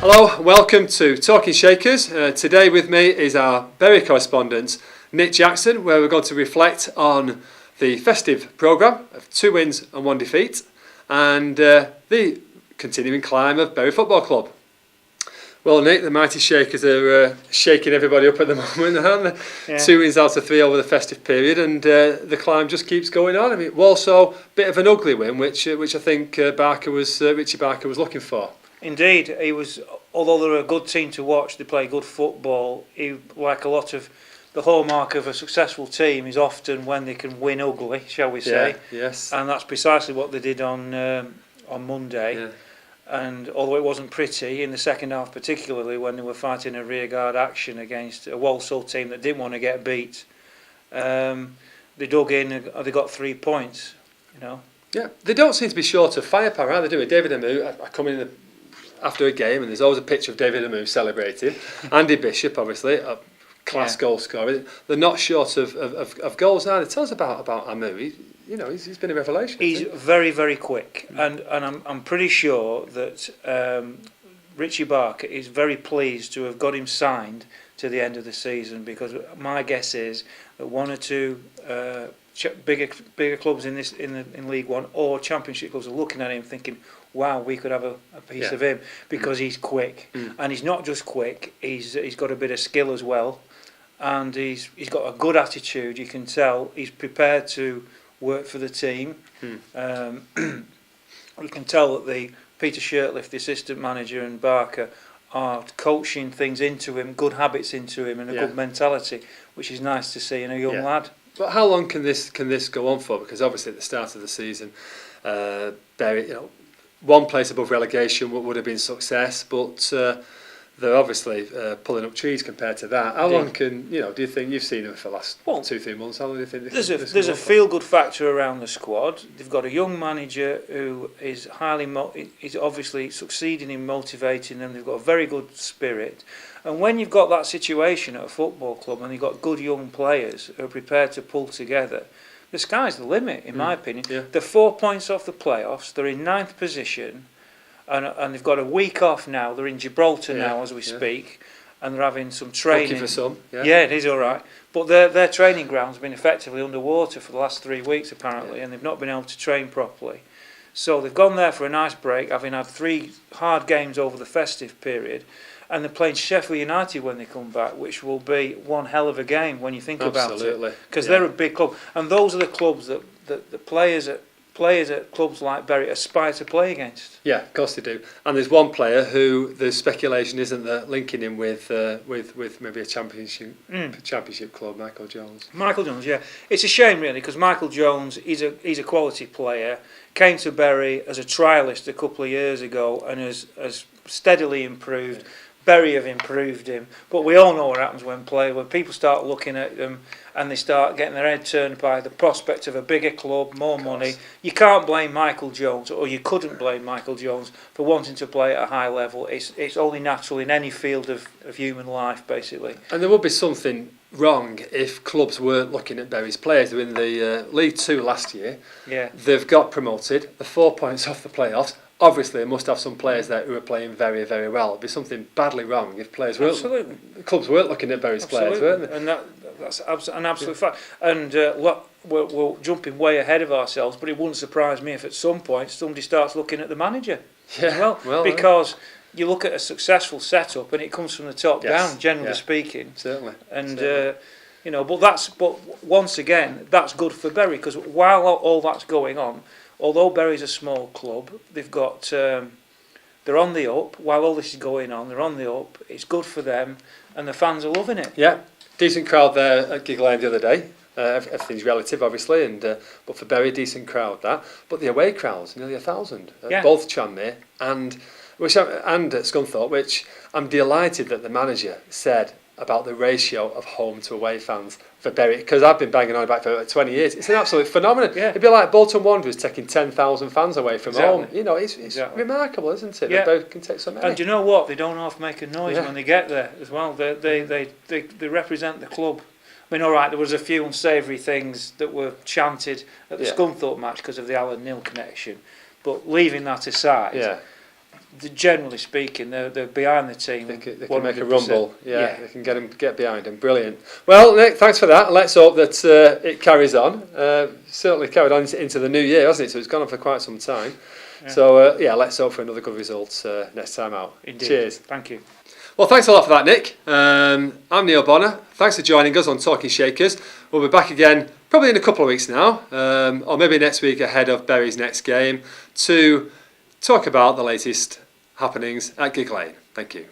Hello, welcome to Talking Shakers. Today with me is our Bury correspondent Nick Jackson, where we're going to reflect on the festive programme of 2 wins and 1 defeat and the continuing climb of Bury Football Club. Well, Nick, the mighty Shakers are shaking everybody up at the moment, aren't they? Yeah. 2 wins out of 3 over the festive period, and the climb just keeps going on. I mean, Walsall, bit of an ugly win, which I think Richie Barker was looking for. Indeed, he was. Although they're a good team to watch, they play good football. Like a lot of the hallmark of a successful team is often when they can win ugly, shall we say? Yeah, yes. And that's precisely what they did on Monday. Yeah. And although it wasn't pretty in the second half, particularly when they were fighting a rearguard action against a Walsall team that didn't want to get beat, they dug in. They got 3 points. You know. Yeah, they don't seem to be short of firepower, are they? Do it. David Amu, I come in after a game, and there's always a picture of David Amu celebrating. Andy Bishop, obviously, a class goal scorer. They're not short of goals now. Tell us about Amu. He's been a revelation. He's very, very quick, and I'm pretty sure that Richie Barker is very pleased to have got him signed to the end of the season, because my guess is that 1 or 2 bigger clubs in League One or Championship clubs are looking at him thinking, wow, we could have a piece of him, because he's quick. And he's not just quick, he's got a bit of skill as well, and he's got a good attitude. You can tell he's prepared to work for the team. You can tell that Peter Shirtliff, the assistant manager, and Barker are coaching things into him, good habits into him, and a good mentality, which is nice to see in a young lad. But how long can this go on for? Because obviously at the start of the season, Bury, 1 place above relegation would have been success, but they're obviously pulling up trees compared to that. How long can do you think you've seen them for the last 2-3 months? How long do you think there's a feel-good factor around the squad? They've got a young manager who is is obviously succeeding in motivating them. They've got a very good spirit, and when you've got that situation at a football club and you've got good young players who are prepared to pull together, the sky's the limit, in my opinion. Yeah. They're 4 points off the playoffs. They're in 9th position. And they've got a week off now. They're in Gibraltar now as we speak, and they're having some training. Looking for some. Yeah, it is all right. But their training grounds have been effectively underwater for the last 3 weeks apparently, and they've not been able to train properly. So they've gone there for a nice break, having had 3 hard games over the festive period, and they're playing Sheffield United when they come back, which will be one hell of a game when you think about it. Because they're a big club, and those are the clubs that the players at clubs like Bury aspire to play against. Yeah, of course they do. And there's one player who the speculation isn't that linking him with maybe a championship club, Michael Jones. Michael Jones, yeah. It's a shame really, because Michael Jones he's a quality player. Came to Bury as a trialist a couple of years ago and has steadily improved. Yeah. Bury have improved him, but we all know what happens when people start looking at them and they start getting their head turned by the prospect of a bigger club, more money. You can't blame Michael Jones, or you couldn't blame Michael Jones for wanting to play at a high level. It's only natural in any field of human life, basically. And there would be something wrong if clubs weren't looking at Bury's players. They were in the League 2 last year. Yeah. They've got promoted. They're 4 points off the playoffs. Obviously, they must have some players there who are playing very, very well. It'd be something badly wrong if clubs weren't looking at Bury's players, weren't they? And that's an absolute fact. And we're jumping way ahead of ourselves, but it wouldn't surprise me if at some point somebody starts looking at the manager as well. Because you look at a successful setup and it comes from the top down, generally speaking. Certainly. And but once again, that's good for Bury, because while all that's going on, although Bury's a small club, they've got they're on the up. While all this is going on, they're on the up. It's good for them, and the fans are loving it. Yeah, decent crowd there at Gigg Lane the other day. Everything's relative, obviously, but for Bury, decent crowd that. But the away crowds, nearly 1,000, both Tranmere and at Scunthorpe, which I'm delighted that the manager said about the ratio of home to away fans for Bury, because I've been banging on about it for 20 years. It's an absolute phenomenon. Yeah. It'd be like Bolton Wanderers taking 10,000 fans away from home. It's remarkable, isn't it? Yeah. That both can take so many. And do you know what? They don't half make a noise when they get there as well. They represent the club. I mean, all right, there was a few unsavoury things that were chanted at the Scunthorpe match because of the Alan Neil connection, but leaving that aside, generally speaking, they're behind the team. They can make a 100%. rumble. Yeah, they can get behind him. Brilliant. Well, Nick, thanks for that. Let's hope that it carries on. Certainly carried on into the new year, hasn't it? So it's gone on for quite some time. Yeah. So let's hope for another good result next time out. Indeed. Cheers. Thank you. Well, thanks a lot for that, Nick. I'm Neil Bonner. Thanks for joining us on Talking Shakers. We'll be back again probably in a couple of weeks now, or maybe next week ahead of Bury's next game, to talk about the latest happenings at Gig Lane. Thank you.